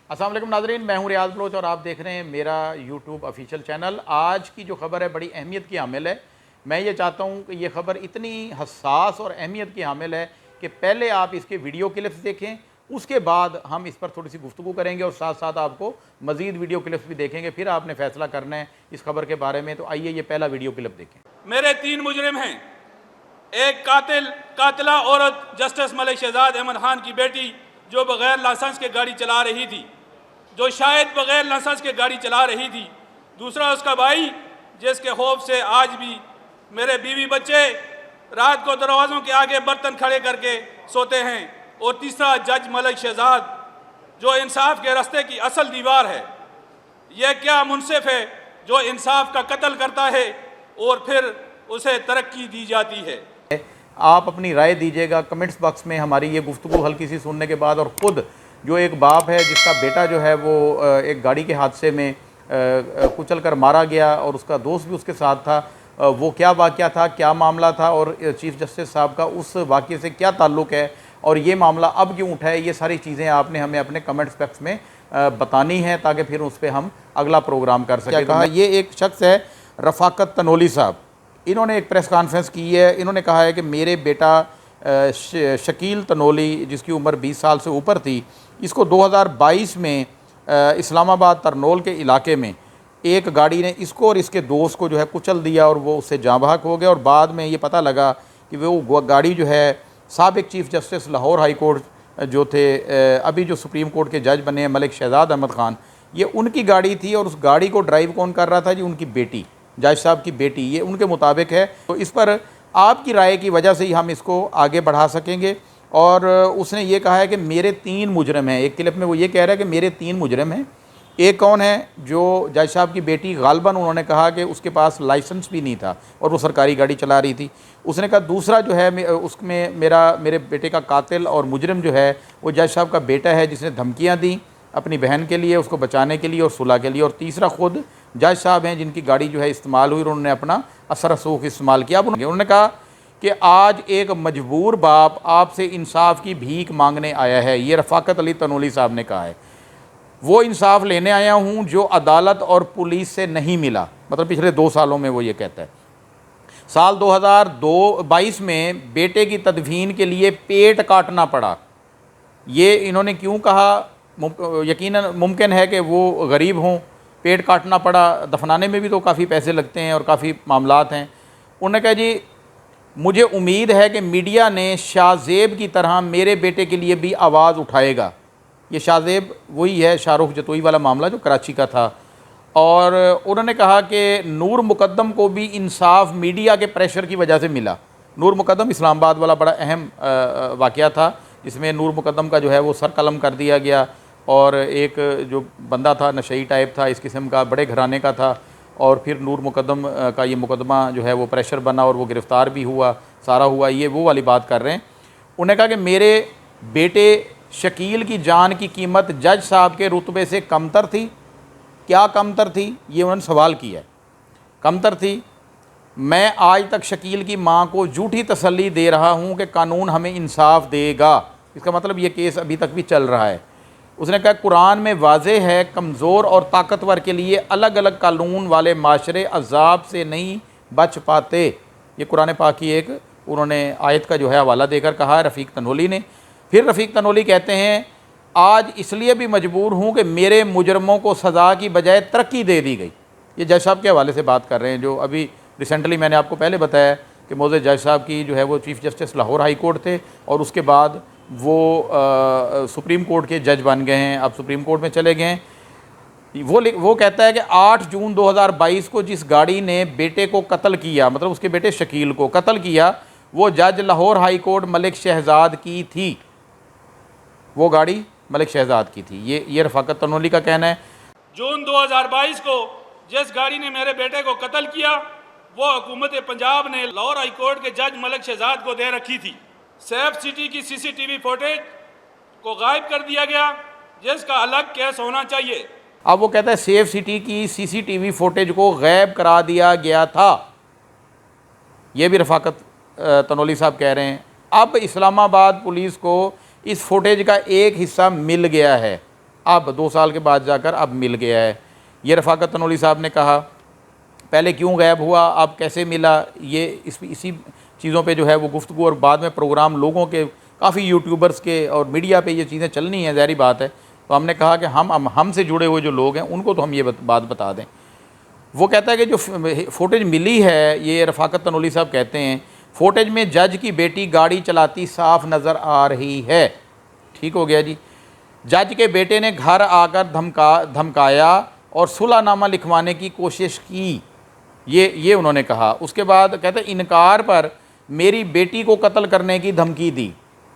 अस्सलाम वालेकुम नाज़रीन, मैं हूं रियाज बलोच और आप देख रहे हैं मेरा यूट्यूब ऑफिशियल चैनल। आज की जो ख़बर है बड़ी अहमियत की हामिल है। मैं ये चाहता हूं कि ये ख़बर इतनी हसास और अहमियत की हामिल है कि पहले आप इसके वीडियो क्लिप्स देखें, उसके बाद हम इस पर थोड़ी सी गुफ्तगू करेंगे और साथ साथ आपको मज़ीद वीडियो क्लिप्स भी देखेंगे। फिर आपने फ़ैसला करना है इस खबर के बारे में। तो आइए ये पहला वीडियो क्लिप देखें। मेरे 3 मुजरिम हैं। एक कातिला औरत जस्टिस मलिक शहजाद अहमद खान की बेटी जो बग़ैर लाइसेंस के गाड़ी चला रही थी, जो शायद बग़ैर लाइसेंस के गाड़ी चला रही थी। दूसरा उसका भाई जिसके खौफ से आज भी मेरे बीवी बच्चे रात को दरवाज़ों के आगे बर्तन खड़े करके सोते हैं। और तीसरा जज मलिक शहजाद जो इंसाफ के रास्ते की असल दीवार है। यह क्या मुनसिफ है जो इंसाफ का कत्ल करता है और फिर उसे तरक्की दी जाती है। आप अपनी राय दीजिएगा कमेंट्स बॉक्स में हमारी ये गुफ्तगू हल्की सी सुनने के बाद। और ख़ुद जो एक बाप है जिसका बेटा जो है वो एक गाड़ी के हादसे में कुचल कर मारा गया और उसका दोस्त भी उसके साथ था, वो क्या वाक़या था, क्या मामला था और चीफ़ जस्टिस साहब का उस वाक़े से क्या ताल्लुक़ है और ये मामला अब क्यों उठा है, ये सारी चीज़ें आपने हमें अपने कमेंट्स बॉक्स में बतानी है ताकि फिर उस पर हम अगला प्रोग्राम कर सकें। कहा ये एक शख्स है रफ़ाकत तनोली साहब, इन्होंने एक प्रेस कॉन्फ्रेंस की है। इन्होंने कहा है कि मेरे बेटा शकील तनोली जिसकी उम्र 20 साल से ऊपर थी, इसको 2022 में इस्लामाबाद तरनोल के इलाके में एक गाड़ी ने इसको और इसके दोस्त को जो है कुचल दिया और वो उससे जाँ बहक हो गया। और बाद में ये पता लगा कि वो गाड़ी जो है साबिक chief justice Lahore high court जो थे, अभी जो सुप्रीम कोर्ट के जज बने हैं मलिक शहजाद अहमद ख़ान, ये उनकी गाड़ी थी। और उस गाड़ी को ड्राइव कौन कर रहा था जी? उनकी बेटी, जज साहब की बेटी, ये उनके मुताबिक है। तो इस पर आपकी राय की वजह से ही हम इसको आगे बढ़ा सकेंगे। और उसने ये कहा है कि मेरे 3 मुजरिम हैं। एक क्लिप में वो ये कह रहा है कि मेरे 3 मुजरिम हैं। एक कौन है? जो जज साहब की बेटी, गालबन उन्होंने कहा कि उसके पास लाइसेंस भी नहीं था और वो सरकारी गाड़ी चला रही थी। उसने कहा दूसरा जो है उसमें मेरे बेटे का कातिल और मुजरिम जो है वो जज साहब का बेटा है जिसने धमकियाँ दी अपनी बहन के लिए, उसको बचाने के लिए और सुलह के लिए। और तीसरा खुद जज साहब हैं जिनकी गाड़ी जो है इस्तेमाल हुई और उन्होंने अपना असर रसूख इस्तेमाल किया। अब उन्होंने कहा कि आज एक मजबूर बाप आपसे इंसाफ की भीख मांगने आया है। ये रफ़ाकत अली तनोली साहब ने कहा है। वो इंसाफ लेने आया हूँ जो अदालत और पुलिस से नहीं मिला। मतलब पिछले 2 सालों में वो ये कहता है। साल 2022 में बेटे की तदफीन के लिए पेट काटना पड़ा। ये इन्होंने क्यों कहा? यकीनन मुमकिन है कि वो गरीब हों, पेट काटना पड़ा। दफनाने में भी तो काफ़ी पैसे लगते हैं और काफ़ी मामलात हैं। उन्होंने कहा जी मुझे उम्मीद है कि मीडिया ने शाहजेब की तरह मेरे बेटे के लिए भी आवाज़ उठाएगा। ये शाहजेब वही है शाहरुख जतोई वाला मामला जो कराची का था। और उन्होंने कहा कि नूर मुकद्दम को भी इंसाफ मीडिया के प्रेशर की वजह से मिला। नूर मुकद्दम इस्लामाबाद वाला बड़ा अहम वाक़या था जिसमें नूर मुकद्दम का जो है वो सर कलम कर दिया गया। और एक जो बंदा था नशई टाइप था, इस किस्म का, बड़े घराने का था। और फिर नूर मुकद्दम का ये मुकदमा जो है वो प्रेशर बना और वो गिरफ़्तार भी हुआ, सारा हुआ। ये वो वाली बात कर रहे हैं। उन्होंने कहा कि मेरे बेटे शकील की जान की कीमत जज साहब के रुतबे से कमतर थी। क्या कमतर थी? ये उन्होंने सवाल किया है। कमतर थी। मैं आज तक शकील की माँ को झूठी तसल्ली दे रहा हूँ कि कानून हमें इंसाफ देगा। इसका मतलब ये केस अभी तक भी चल रहा है। उसने कहा कुरान में वाज़े है कमज़ोर और ताकतवर के लिए अलग अलग कानून वाले माशरे अज़ाब से नहीं बच पाते। ये कुरान पाक की एक उन्होंने आयत का जो है हवाला देकर कहा है रफ़ीक तनोली ने। फिर रफ़ीक तनोली कहते हैं आज इसलिए भी मजबूर हूँ कि मेरे मुजरमों को सज़ा की बजाय तरक्की दे दी गई। ये जज साहब के हवाले से बात कर रहे हैं जो अभी रिसेंटली मैंने आपको पहले बताया कि मौजूद जज साहब की जो है वो chief justice Lahore high court थे और उसके बाद वो सुप्रीम कोर्ट के जज बन गए हैं, अब सुप्रीम कोर्ट में चले गए हैं। वो कहता है कि 8 जून 2022 को जिस गाड़ी ने बेटे को कत्ल किया, मतलब उसके बेटे शकील को कत्ल किया, वो जज लाहौर हाई कोर्ट मलिक शहजाद की थी। वो गाड़ी मलिक शहजाद की थी। ये रफ़ाकत तनोली का कहना है। जून 2022 को जिस गाड़ी ने मेरे बेटे को कत्ल किया वो हुकूमत पंजाब ने लाहौर हाई कोर्ट के जज मलिक शहजाद को दे रखी थी। सेफ सिटी की सीसीटीवी फुटेज को गायब कर दिया गया जिसका अलग केस होना चाहिए। अब वो कहता है सेफ सिटी की सीसीटीवी फुटेज को गायब करा दिया गया था। ये भी रफ़ाकत तनोली साहब कह रहे हैं। अब इस्लामाबाद पुलिस को इस फुटेज का एक हिस्सा मिल गया है। अब 2 साल के बाद जाकर अब मिल गया है। ये रफ़ाकत तनोली साहब ने कहा। पहले क्यों गायब हुआ, अब कैसे मिला, ये इसी चीज़ों पे जो है वो गुफ्तगू, और बाद में प्रोग्राम लोगों के, काफ़ी यूट्यूबर्स के और मीडिया पे ये चीज़ें चलनी है, ज़ाहिर बात है। तो हमने कहा कि हमसे जुड़े हुए जो लोग हैं उनको तो हम ये बात बता दें। वो कहता है कि जो फुटेज मिली है, ये रफ़ाकत तनोली साहब कहते हैं, फुटेज में जज की बेटी गाड़ी चलाती साफ नज़र आ रही है। ठीक हो गया जी। जज के बेटे ने घर आकर धमकाया और सुलहनामा लिखवाने की कोशिश की, ये उन्होंने कहा। उसके बाद कहते हैं इनकार पर मेरी बेटी को कत्ल करने की धमकी दी।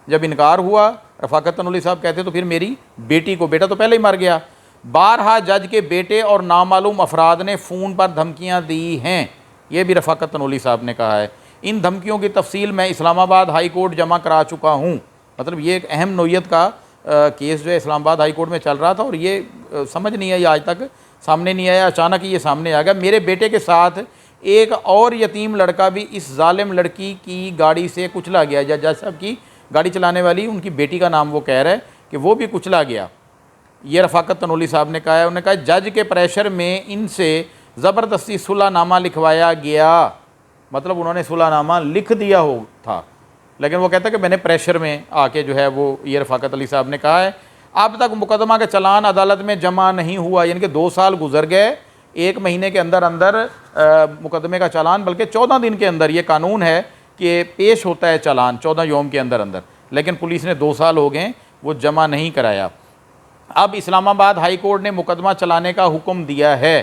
जब इनकार हुआ, रफ़ाकत तनोली साहब कहते तो फिर मेरी बेटी को, बेटा तो पहले ही मर गया। बारहा जज के बेटे और नामालूम अफराद ने फ़ोन पर धमकियां दी हैं, ये भी रफ़ाकत तनोली साहब ने कहा है। इन धमकियों की तफसील मैं इस्लामाबाद हाई कोर्ट जमा करा चुका हूँ। मतलब ये एक अहम नोयत का केस जो है इस्लामाबाद हाई कोर्ट में चल रहा था, और ये समझ नहीं आई, आज तक सामने नहीं आया, अचानक ये सामने आ गया। मेरे बेटे के साथ एक और यतीम लड़का भी इस जालिम लड़की की गाड़ी से कुचला गया। जज साहब की गाड़ी चलाने वाली, उनकी बेटी का नाम वो कह रहा है कि वो भी कुचला गया। ये रफ़ाकत तनोली साहब ने कहा है। उन्होंने कहा जज के प्रेशर में इनसे ज़बरदस्ती सुलहनामा लिखवाया गया। मतलब उन्होंने सुलहनामा लिख दिया हो था, लेकिन वो कहता है कि मैंने प्रेशर में आके जो है वो, ये रफ़ाकत अली साहब ने कहा है। अब तक मुकदमा का चालान अदालत में जमा नहीं हुआ, यानी कि 2 साल गुजर गए, 1 महीने के अंदर अंदर मुकदमे का चालान, बल्कि 14 दिन के अंदर, ये कानून है कि पेश होता है चालान 14 यौम के अंदर अंदर, लेकिन पुलिस ने 2 साल हो गए वो जमा नहीं कराया। अब इस्लामाबाद हाई कोर्ट ने मुकदमा चलाने का हुक्म दिया है।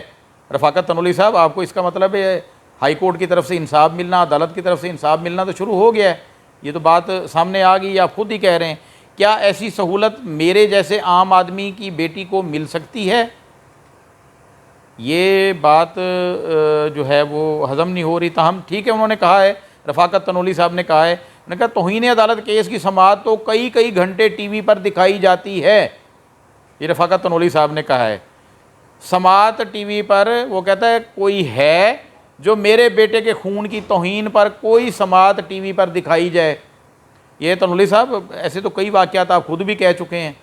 रफ़ाकत तनोली साहब, आपको इसका मतलब है हाई कोर्ट की तरफ से इंसाफ मिलना, अदालत की तरफ से इंसाफ मिलना तो शुरू हो गया है, ये तो बात सामने आ गई, आप खुद ही कह रहे हैं। क्या ऐसी सहूलत मेरे जैसे आम आदमी की बेटी को मिल सकती है? ये बात जो है वो हज़म नहीं हो रही। ताहम ठीक है, उन्होंने कहा है, रफ़ाकत तनोली साहब ने कहा है, उन्होंने कहा तौहीन अदालत केस की समाअत तो कई घंटे टीवी पर दिखाई जाती है। ये रफ़ाकत तनोली साहब ने कहा है। समाअत टीवी पर, वो कहता है कोई है जो मेरे बेटे के खून की तौहीन पर कोई समाअत टीवी पर दिखाई जाए? ये तनोली साहब, ऐसे तो कई वाक़यात आप खुद भी कह चुके हैं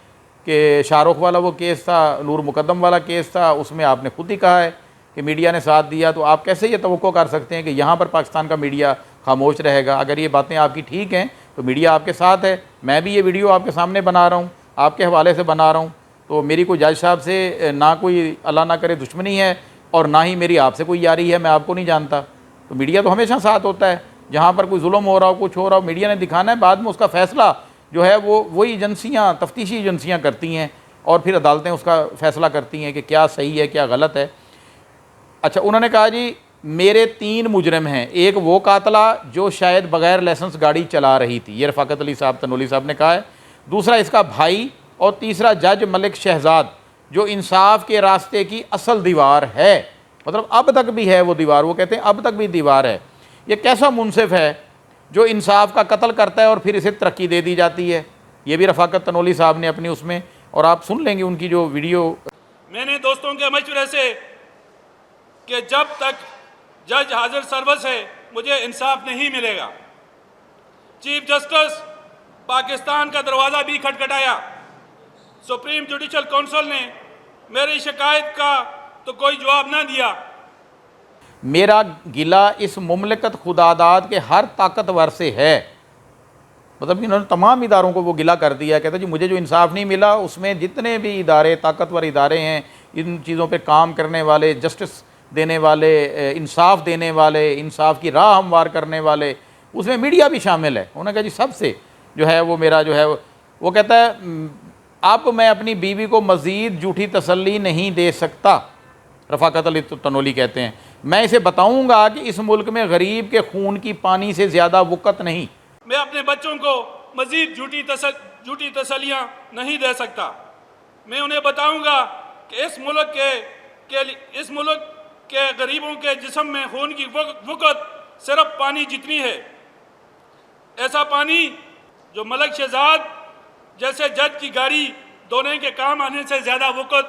कि शाहरुख वाला वो केस था, नूर मुकद्दम वाला केस था, उसमें आपने खुद ही कहा है कि मीडिया ने साथ दिया। तो आप कैसे ये तवक्को कर सकते हैं कि यहाँ पर पाकिस्तान का मीडिया खामोश रहेगा? अगर ये बातें आपकी ठीक हैं तो मीडिया आपके साथ है। मैं भी ये वीडियो आपके सामने बना रहा हूँ, आपके हवाले से बना रहा हूँ, तो मेरी कोई जज साहब से ना कोई अल्लाह ना करे दुश्मनी है, और ना ही मेरी आपसे कोई यारी है, मैं आपको नहीं जानता। तो मीडिया तो हमेशा साथ होता है, जहाँ पर कोई जुल्म हो रहा हो, कुछ हो रहा हो, मीडिया ने दिखाना है, बाद में उसका फ़ैसला जो है वो वही एजेंसियाँ, तफ्तीशी एजेंसियाँ करती हैं, और फिर अदालतें उसका फ़ैसला करती हैं कि क्या सही है क्या गलत है। अच्छा, उन्होंने कहा जी मेरे 3 मुजरिम हैं, एक वो कातला जो शायद बग़ैर लाइसेंस गाड़ी चला रही थी, ये रफ़ाकत अली साहब तनोली साहब ने कहा है, दूसरा इसका भाई, और तीसरा जज मलिक शहजाद जो इंसाफ के रास्ते की असल दीवार है। मतलब अब तक भी है वो दीवार, वो कहते हैं अब तक भी दीवार है। ये कैसा मुनसिफ है जो इंसाफ का कत्ल करता है और फिर इसे तरक्की दे दी जाती है? ये भी रफ़ाकत तनोली साहब ने अपनी उसमें, और आप सुन लेंगे उनकी जो वीडियो। मैंने दोस्तों के मशवरे से कि जब तक जज हाजिर सर्वस है मुझे इंसाफ नहीं मिलेगा। चीफ जस्टिस पाकिस्तान का दरवाज़ा भी खटखटाया। सुप्रीम जुडिशल काउंसिल ने मेरी शिकायत का तो कोई जवाब ना दिया। मेरा गिला इस मुमलिकत खुदादाद के हर ताकतवर से है। मतलब इन्होंने तमाम इदारों को वो गिला कर दिया। कहते जी मुझे जो इंसाफ नहीं मिला, उसमें जितने भी इदारे, ताकतवर इदारे हैं, इन चीज़ों पे काम करने वाले, जस्टिस देने वाले, इंसाफ देने वाले, इंसाफ की राह हमवार करने वाले, उसमें मीडिया भी शामिल है। उन्होंने कहा जी सबसे जो है वो मेरा जो है वो कहता है अब मैं अपनी बीवी को मज़ीद झूठी तसल्ली नहीं दे सकता। रफ़ाकत अली तनोली कहते हैं मैं इसे बताऊंगा कि इस मुल्क में गरीब के खून की पानी से ज़्यादा वक़्त नहीं। मैं अपने बच्चों को मज़ीद झूठी तसल्लियाँ नहीं दे सकता। मैं उन्हें बताऊंगा कि इस मुल्क के गरीबों के जिस्म में खून की वक़्त सिर्फ पानी जितनी है। ऐसा पानी जो मलिक शहजाद जैसे जज की गाड़ी धोने के काम आने से ज़्यादा वक़्त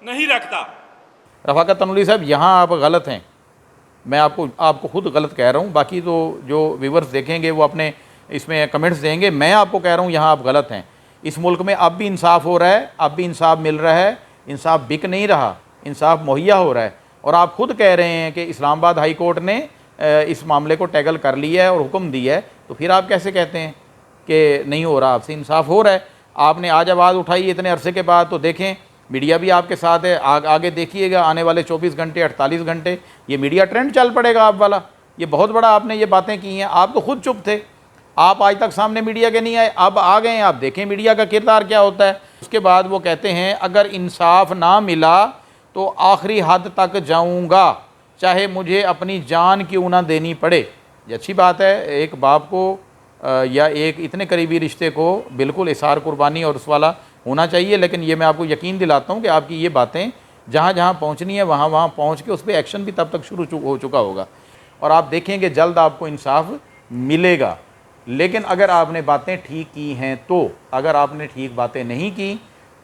नहीं रखता। रफ़ाकत तनोली साहब यहाँ आप गलत हैं, मैं आपको खुद गलत कह रहा हूँ। बाकी तो जो व्यूवर्स देखेंगे वो अपने इसमें कमेंट्स देंगे। मैं आपको कह रहा हूँ यहाँ आप गलत हैं। इस मुल्क में अब भी इंसाफ हो रहा है, अब भी इंसाफ मिल रहा है, इंसाफ बिक नहीं रहा, इंसाफ मुहैया हो रहा है। और आप खुद कह रहे हैं कि इस्लामाबाद हाई कोर्ट ने इस मामले को टैकल कर लिया है और हुक्म दिया है, तो फिर आप कैसे कहते हैं कि नहीं हो रहा, आपसे इंसाफ हो रहा है? आपने आज आवाज़ उठाई इतने अरसे के बाद, तो देखें मीडिया भी आपके साथ है। आगे देखिएगा आने वाले 24 घंटे 48 घंटे ये मीडिया ट्रेंड चल पड़ेगा आप वाला। ये बहुत बड़ा आपने ये बातें की हैं। आप तो खुद चुप थे, आप आज तक सामने मीडिया के नहीं आए, अब आ गए हैं। आप देखें मीडिया का किरदार क्या होता है। उसके बाद वो कहते हैं अगर इंसाफ ना मिला तो आखिरी हद तक जाऊंगा, चाहे मुझे अपनी जान क्यों ना देनी पड़े। ये अच्छी बात है, एक बाप को या एक इतने करीबी रिश्ते को बिल्कुल इसार कुर्बानी और उस वाला होना चाहिए। लेकिन ये मैं आपको यकीन दिलाता हूँ कि आपकी ये बातें जहाँ जहाँ पहुँचनी है वहाँ वहाँ पहुँच के उस पर एक्शन भी तब तक शुरू हो चुका होगा और आप देखेंगे जल्द आपको इंसाफ मिलेगा। लेकिन अगर आपने बातें ठीक की हैं तो, अगर आपने ठीक बातें नहीं की,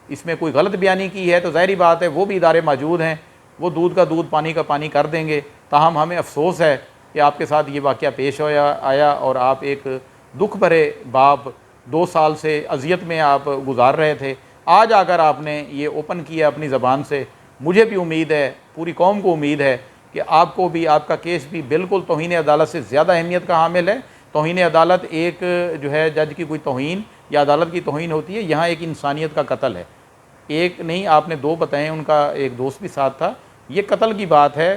इसमें कोई गलत बयानी की है, तो ज़ाहिरी बात है वो भी इदारे मौजूद हैं, वो दूध का दूध पानी का पानी कर देंगे। ताहम हमें अफसोस है कि आपके साथ ये वाक़या पेश आया और आप एक दुख भरे बाप 2 साल से अजियत में आप गुजार रहे थे। आज आकर आपने ये ओपन किया अपनी ज़बान से। मुझे भी उम्मीद है, पूरी कौम को उम्मीद है कि आपको भी, आपका केस भी बिल्कुल तौहीन अदालत से ज़्यादा अहमियत का हामिल है। तौहीन अदालत एक जो है जज की कोई तौहीन या अदालत की तौहीन होती है, यहाँ एक इंसानियत का कत्ल है। एक नहीं, आपने 2 बताए, उनका एक दोस्त भी साथ था। ये कत्ल की बात है,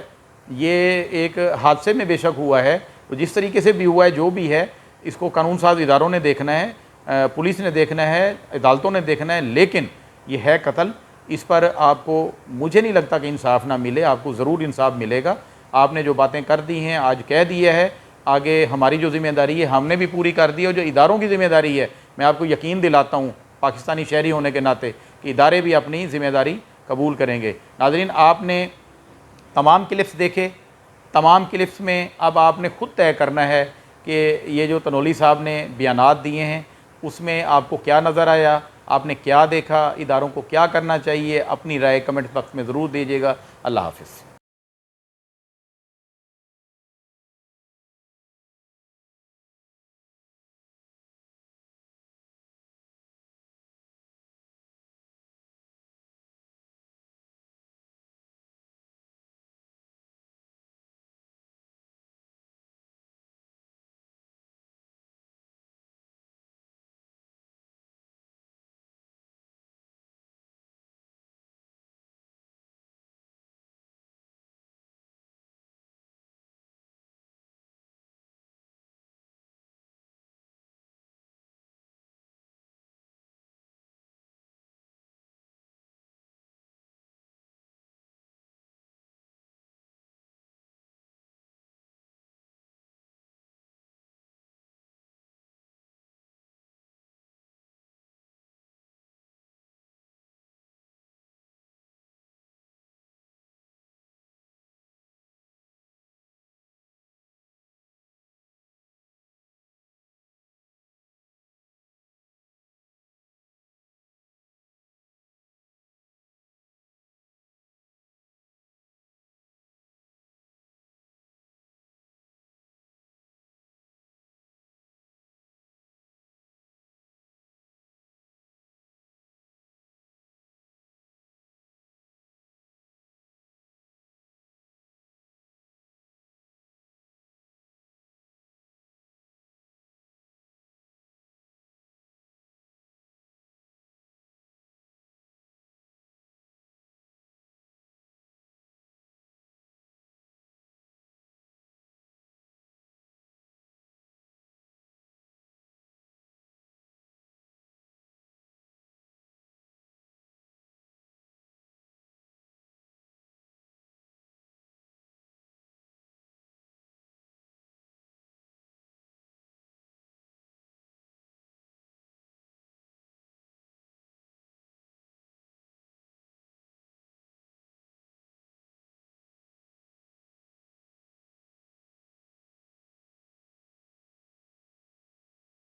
ये एक हादसे में बेशक हुआ है, तो जिस तरीके से भी हुआ है, जो भी है, इसको कानून साज इदारों ने देखना है, पुलिस ने देखना है, अदालतों ने देखना है। लेकिन ये है कत्ल, इस पर आपको, मुझे नहीं लगता कि इंसाफ ना मिले, आपको ज़रूर इंसाफ मिलेगा। आपने जो बातें कर दी हैं, आज कह दिया है, आगे हमारी जो ज़िम्मेदारी है हमने भी पूरी कर दी है। और जो इदारों की ज़िम्मेदारी है, मैं आपको यकीन दिलाता हूँ पाकिस्तानी शहरी होने के नाते कि इदारे भी अपनी ज़िम्मेदारी कबूल करेंगे। नाज़रीन, आपने तमाम क्लिप्स देखे, तमाम क्लिप्स में अब आपने खुद तय करना है कि ये जो तनोली साहब ने बयानात दिए हैं उसमें आपको क्या नज़र आया, आपने क्या देखा, इदारों को क्या करना चाहिए। अपनी राय कमेंट बॉक्स में ज़रूर दीजिएगा। अल्लाह हाफ़िज़।